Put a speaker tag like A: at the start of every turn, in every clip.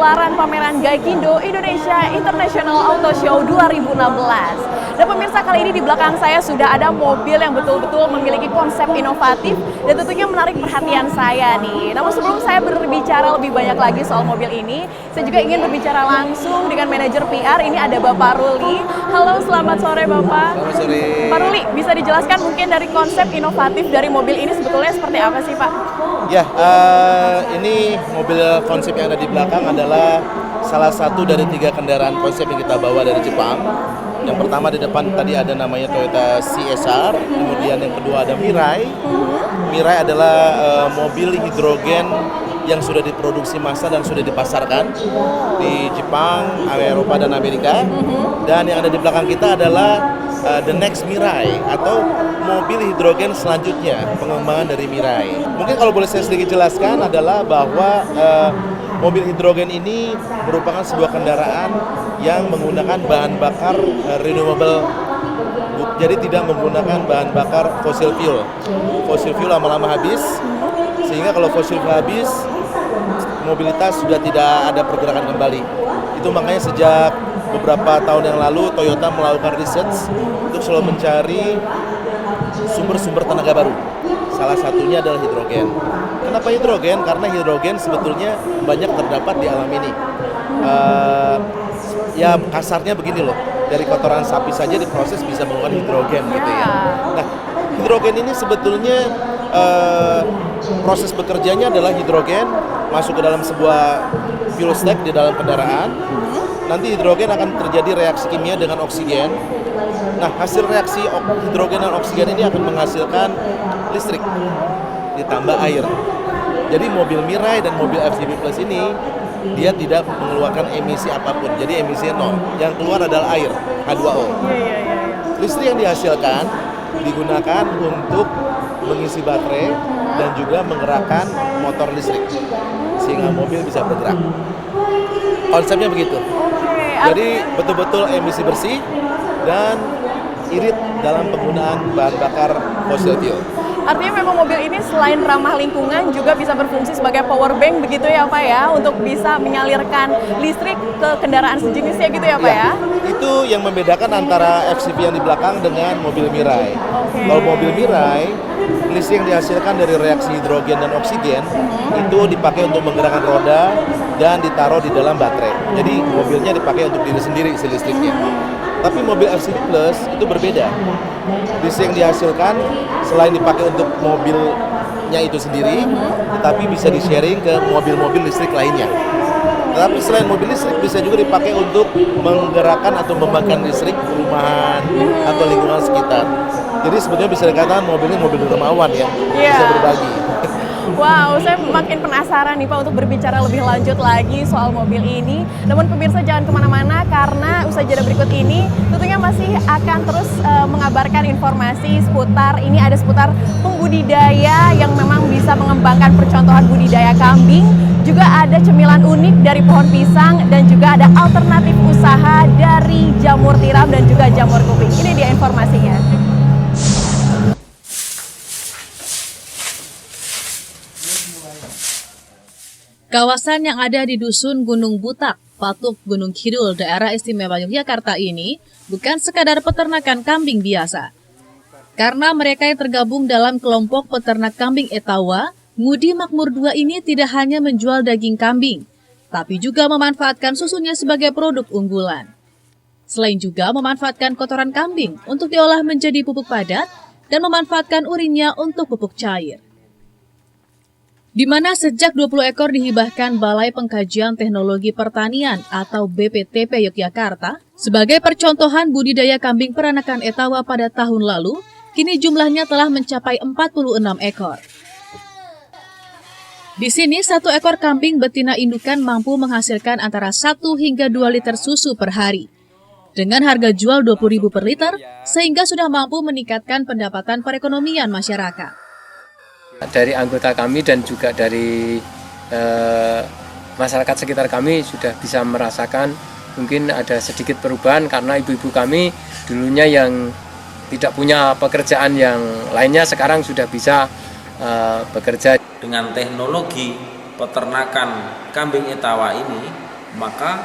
A: gelaran pameran Gaikindo Indonesia International Auto Show 2016. Dan pemirsa, kali ini di belakang saya sudah ada mobil yang betul-betul memiliki konsep inovatif dan tentunya menarik perhatian saya nih. Namun sebelum saya berbicara lebih banyak lagi soal mobil ini, saya juga ingin berbicara langsung dengan manajer PR. Ini ada Bapak Ruli. Halo, selamat sore Bapak.
B: Selamat sore.
A: Pak Ruli, bisa dijelaskan mungkin dari konsep inovatif dari mobil ini sebetulnya seperti apa sih Pak?
B: Ya, ini mobil konsep yang ada di belakang adalah salah satu dari 3 kendaraan konsep yang kita bawa dari Jepang. Yang pertama di depan tadi ada namanya Toyota CSR, kemudian yang kedua ada Mirai. Mirai adalah mobil hidrogen yang sudah diproduksi massa dan sudah dipasarkan di Jepang, Eropa, dan Amerika. Dan yang ada di belakang kita adalah the next Mirai atau mobil hidrogen selanjutnya, pengembangan dari Mirai. Mungkin kalau boleh saya sedikit jelaskan adalah bahwa mobil hidrogen ini merupakan sebuah kendaraan yang menggunakan bahan bakar renewable. Jadi tidak menggunakan bahan bakar fossil fuel. Fossil fuel lama-lama habis, sehingga kalau fossil fuel habis, mobilitas sudah tidak ada pergerakan kembali. Itu makanya sejak beberapa tahun yang lalu Toyota melakukan research untuk selalu mencari sumber-sumber tenaga baru. Salah satunya adalah hidrogen. Kenapa hidrogen? Karena hidrogen sebetulnya banyak terdapat di alam ini. Ya kasarnya begini loh, dari kotoran sapi saja diproses bisa menggunakan hidrogen gitu ya. Nah, hidrogen ini sebetulnya proses bekerjanya adalah hidrogen masuk ke dalam sebuah fuel stack di dalam kendaraan. Nanti hidrogen akan terjadi reaksi kimia dengan oksigen. Nah, hasil reaksi hidrogen dan oksigen ini akan menghasilkan listrik ditambah air. Jadi mobil Mirai dan mobil FCV Plus ini dia tidak mengeluarkan emisi apapun. Jadi emisinya nol. Yang keluar adalah air, H2O. Listrik yang dihasilkan digunakan untuk mengisi baterai dan juga menggerakkan motor listrik sehingga mobil bisa bergerak. Konsepnya begitu. Jadi betul-betul emisi bersih dan irit dalam penggunaan bahan bakar fossil fuel.
A: Artinya memang mobil ini selain ramah lingkungan juga bisa berfungsi sebagai power bank begitu ya Pak ya, untuk bisa menyalurkan listrik ke kendaraan sejenisnya gitu ya Pak ya?
B: Itu yang membedakan antara FCV yang di belakang dengan mobil Mirai. Kalau mobil Mirai, listrik yang dihasilkan dari reaksi hidrogen dan oksigen itu dipakai untuk menggerakkan roda dan ditaruh di dalam baterai. Jadi mobilnya dipakai untuk diri sendiri isi listriknya. Tapi mobil FCV Plus itu berbeda. Listrik yang dihasilkan selain dipakai untuk mobilnya itu sendiri, tetapi bisa di-sharing ke mobil-mobil listrik lainnya. Tetapi selain mobil listrik bisa juga dipakai untuk menggerakkan atau membangkitkan listrik perumahan atau lingkungan sekitar. Jadi sebetulnya bisa dikatakan mobil ini mobil dermawan ya, bisa berbagi.
A: Wow, saya makin penasaran nih Pak untuk berbicara lebih lanjut lagi soal mobil ini. Namun pemirsa jangan kemana-mana karena usai jeda berikut ini tentunya masih akan terus mengabarkan informasi seputar pembudidaya yang memang bisa mengembangkan percontohan budidaya kambing. Juga ada cemilan unik dari pohon pisang dan juga ada alternatif usaha dari jamur tiram dan juga jamur kuping. Ini dia informasinya.
C: Kawasan yang ada di Dusun Gunung Butak, Patuk Gunung Kidul, daerah istimewa Yogyakarta ini bukan sekadar peternakan kambing biasa. Karena mereka yang tergabung dalam kelompok peternak kambing Etawa, Ngudi Makmur II ini tidak hanya menjual daging kambing, tapi juga memanfaatkan susunya sebagai produk unggulan. Selain juga memanfaatkan kotoran kambing untuk diolah menjadi pupuk padat dan memanfaatkan urinnya untuk pupuk cair. Di mana sejak 20 ekor dihibahkan Balai Pengkajian Teknologi Pertanian atau BPTP Yogyakarta sebagai percontohan budidaya kambing peranakan Etawa pada tahun lalu, kini jumlahnya telah mencapai 46 ekor. Di sini, 1 ekor kambing betina indukan mampu menghasilkan antara 1 hingga 2 liter susu per hari. Dengan harga jual Rp20.000 per liter, sehingga sudah mampu meningkatkan pendapatan perekonomian masyarakat.
D: Dari anggota kami dan juga dari masyarakat sekitar kami sudah bisa merasakan mungkin ada sedikit perubahan karena ibu-ibu kami dulunya yang tidak punya pekerjaan yang lainnya sekarang sudah bisa bekerja.
E: Dengan teknologi peternakan kambing Etawa ini Maka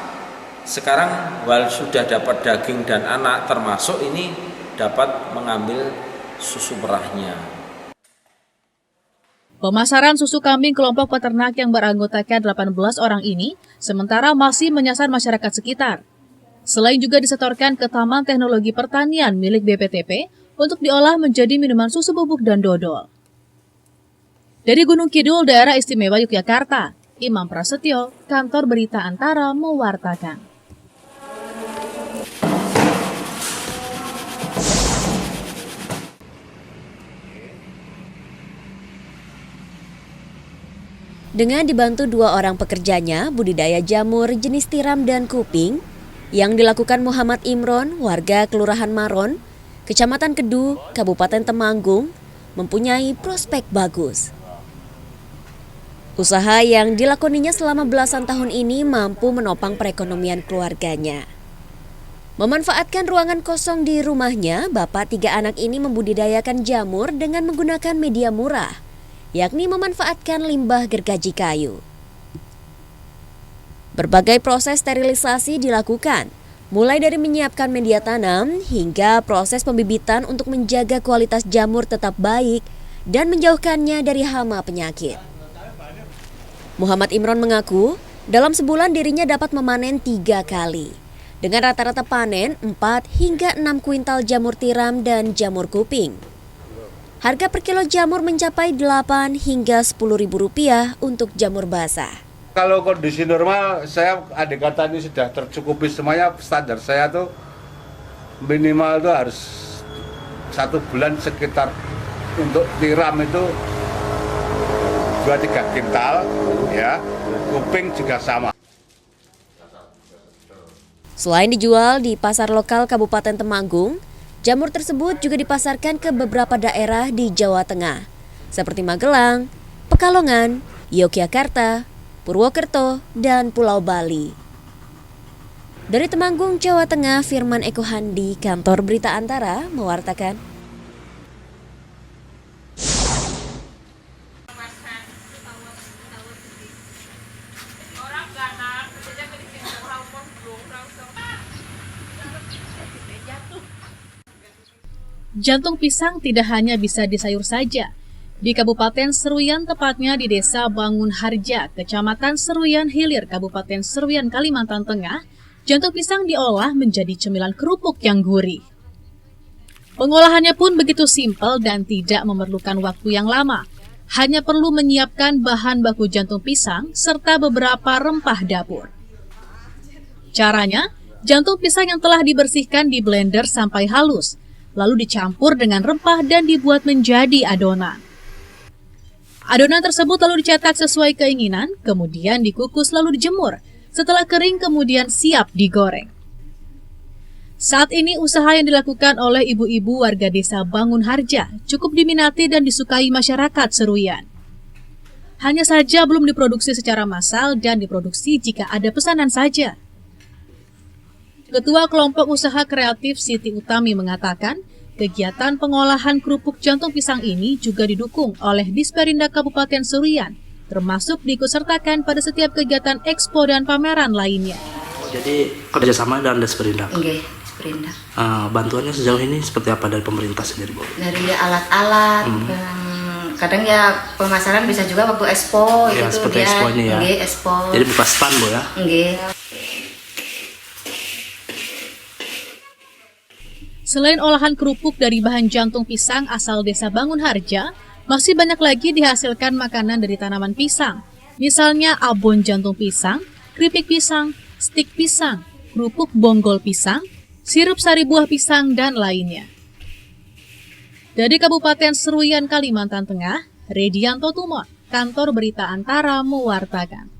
E: sekarang wal sudah dapat daging dan anak, termasuk ini dapat mengambil susu perahnya.
C: Pemasaran susu kambing kelompok peternak yang beranggotakan 18 orang ini sementara masih menyasar masyarakat sekitar. Selain juga disetorkan ke Taman Teknologi Pertanian milik BPTP untuk diolah menjadi minuman susu bubuk dan dodol. Dari Gunung Kidul, Daerah Istimewa Yogyakarta, Imam Prasetyo, Kantor Berita Antara mewartakan.
F: Dengan dibantu 2 orang pekerjanya, budidaya jamur jenis tiram dan kuping yang dilakukan Muhammad Imron, warga Kelurahan Maron, Kecamatan Kedu, Kabupaten Temanggung, mempunyai prospek bagus. Usaha yang dilakoninya selama belasan tahun ini mampu menopang perekonomian keluarganya. Memanfaatkan ruangan kosong di rumahnya, bapak 3 anak ini membudidayakan jamur dengan menggunakan media murah, yakni memanfaatkan limbah gergaji kayu. Berbagai proses sterilisasi dilakukan, mulai dari menyiapkan media tanam hingga proses pembibitan untuk menjaga kualitas jamur tetap baik dan menjauhkannya dari hama penyakit. Muhammad Imron mengaku, dalam sebulan dirinya dapat memanen 3 kali, dengan rata-rata panen 4 hingga 6 kuintal jamur tiram dan jamur kuping. Harga per kilo jamur mencapai 8 hingga Rp10.000 untuk jamur basah.
G: Kalau kondisi normal, saya adik kata ini sudah tercukupi semuanya. Standar saya tuh minimal tuh harus 1 bulan sekitar untuk tiram itu 2-3 kintal, ya. Kuping juga sama.
F: Selain dijual di pasar lokal Kabupaten Temanggung, jamur tersebut juga dipasarkan ke beberapa daerah di Jawa Tengah, seperti Magelang, Pekalongan, Yogyakarta, Purwokerto, dan Pulau Bali. Dari Temanggung, Jawa Tengah, Firman Eko Handi, Kantor Berita Antara, mewartakan.
C: Jantung pisang tidak hanya bisa di sayur saja. Di Kabupaten Seruyan, tepatnya di Desa Bangun Harja, Kecamatan Seruyan Hilir, Kabupaten Seruyan, Kalimantan Tengah, jantung pisang diolah menjadi cemilan kerupuk yang gurih. Pengolahannya pun begitu simpel dan tidak memerlukan waktu yang lama. Hanya perlu menyiapkan bahan baku jantung pisang serta beberapa rempah dapur. Caranya, jantung pisang yang telah dibersihkan di blender sampai halus, lalu dicampur dengan rempah dan dibuat menjadi adonan. Adonan tersebut lalu dicetak sesuai keinginan, kemudian dikukus lalu dijemur. Setelah kering kemudian siap digoreng. Saat ini usaha yang dilakukan oleh ibu-ibu warga Desa Bangun Harja cukup diminati dan disukai masyarakat Seruyan. Hanya saja belum diproduksi secara massal dan diproduksi jika ada pesanan saja. Ketua Kelompok Usaha Kreatif Siti Utami mengatakan, kegiatan pengolahan kerupuk jantung pisang ini juga didukung oleh Disperindak Kabupaten Seruyan, termasuk diikutsertakan pada setiap kegiatan ekspo dan pameran lainnya.
H: Jadi kerjasama dengan Disperindak.
I: Oke, Disperindak.
H: Bantuannya sejauh ini seperti apa dari pemerintah sendiri, Bu?
I: Dari alat-alat, kadang ya pemasaran bisa juga waktu ekspo
H: ya,
I: itu
H: seperti
I: dia.
H: ekspo ini ya.
I: Ekspo.
H: Jadi buka stand, Bu ya?
C: Selain olahan kerupuk dari bahan jantung pisang asal Desa Bangun Harja, masih banyak lagi dihasilkan makanan dari tanaman pisang. Misalnya abon jantung pisang, keripik pisang, stik pisang, kerupuk bonggol pisang, sirup sari buah pisang, dan lainnya. Dari Kabupaten Seruyan, Kalimantan Tengah, Redianto Tumon, Kantor Berita Antara mewartakan.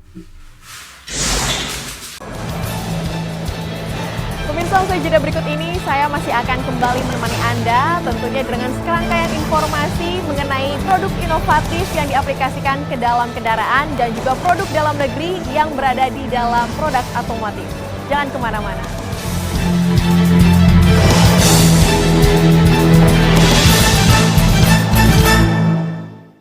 A: Pemirsa, usai jeda berikut ini saya masih akan kembali menemani Anda tentunya dengan serangkaian informasi mengenai produk inovatif yang diaplikasikan ke dalam kendaraan dan juga produk dalam negeri yang berada di dalam produk otomotif. Jangan kemana-mana.